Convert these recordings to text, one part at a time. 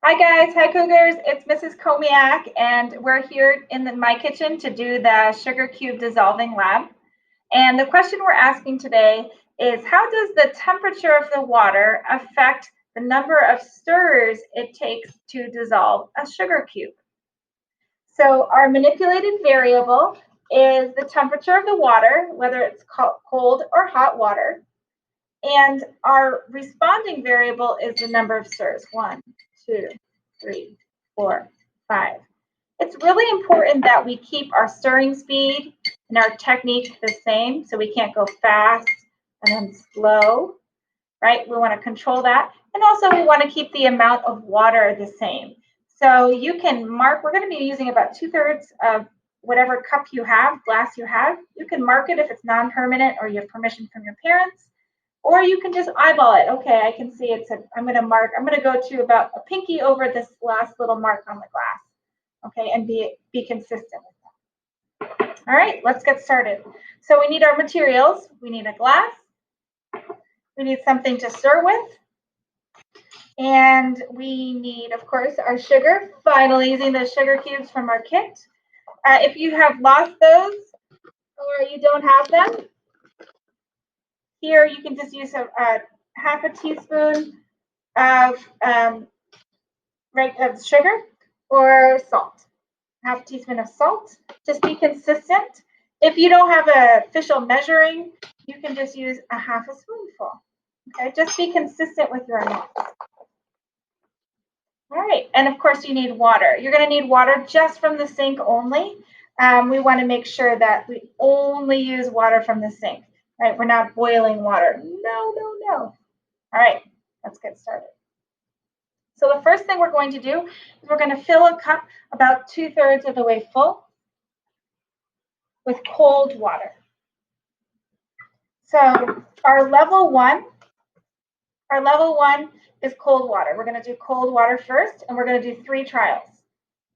Hi guys, hi Cougars, it's Mrs. Komiak and we're here in my kitchen to do the sugar cube dissolving lab. And the question we're asking today is how does the temperature of the water affect the number of stirs it takes to dissolve a sugar cube? So our manipulated variable is the temperature of the water, whether it's cold or hot water. And our responding variable is the number of stirs, 1, 2, 3, 4, 5. It's really important that we keep our stirring speed and our technique the same, so we can't go fast and then slow, right? We want to control that. And also we want to keep the amount of water the same. So you can mark, we're going to be using about 2/3 of whatever cup you have, glass you have. You can mark it if it's non-permanent or you have permission from your parents. Or you can just eyeball it. Okay, I can see I'm going to go to about a pinky over this last little mark on the glass. Okay, and be consistent with that. All right, let's get started. So we need our materials. We need a glass. We need something to stir with. And we need, of course, our sugar. Finally, using the sugar cubes from our kit. If you have lost those or you don't have them, here you can just use a half a teaspoon of sugar or salt. Half a teaspoon of salt. Just be consistent. If you don't have an official measuring, you can just use a half a spoonful. Okay, just be consistent with your amounts. All right, and of course you need water. You're going to need water just from the sink only. We want to make sure that we only use water from the sink. Right, we're not boiling water. No, no, no. All right, let's get started. So the first thing we're going to do is we're going to fill a cup about 2/3 of the way full with cold water. So our level one is cold water. We're going to do cold water first, and we're going to do 3 trials.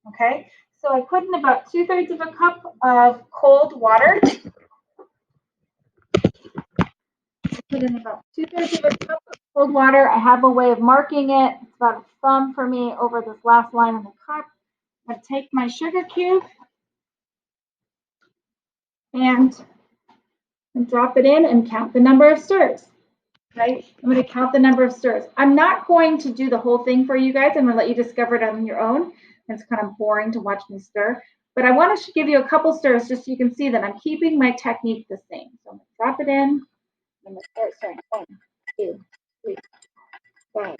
Okay, so I put in about 2/3 of a cup of cold water. Put in about 2/3 of a cup of cold water. I have a way of marking it. It's about a thumb for me over this last line in the cup. I take my sugar cube and drop it in and count the number of stirs. Right? I'm going to count the number of stirs. I'm not going to do the whole thing for you guys. I'm going to let you discover it on your own. It's kind of boring to watch me stir. But I want to give you a couple stirs just so you can see that I'm keeping my technique the same. So I'm going to drop it in. I'm going to start stirring. 1, 2, 3, 5,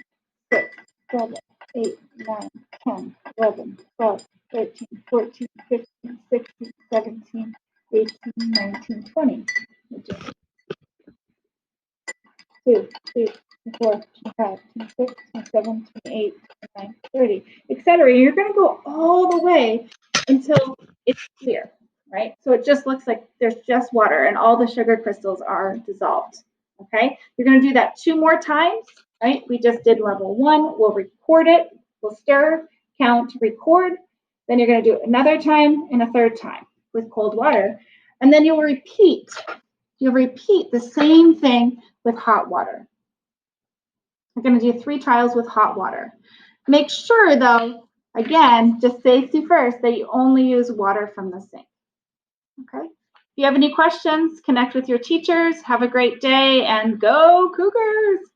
6, 7, 8, 9, 10, 11, 12, 13, 14, 15, 16, 17, 18, 19, 20. 2, 3, 4, 5, 6, 7, 8, 9, 30, etc. You're going to go all the way until it's clear, right? So it just looks like there's just water and all the sugar crystals are dissolved. Okay, you're going to do that 2 more times, right? We just did level 1. We'll record it. We'll stir, count, record. Then you're going to do it another time and a 3rd time with cold water, and then you'll repeat. You'll repeat the same thing with hot water. We're going to do 3 trials with hot water. Make sure, though, again, just safety first, that you only use water from the sink. Okay? If you have any questions, connect with your teachers. Have a great day and go Cougars!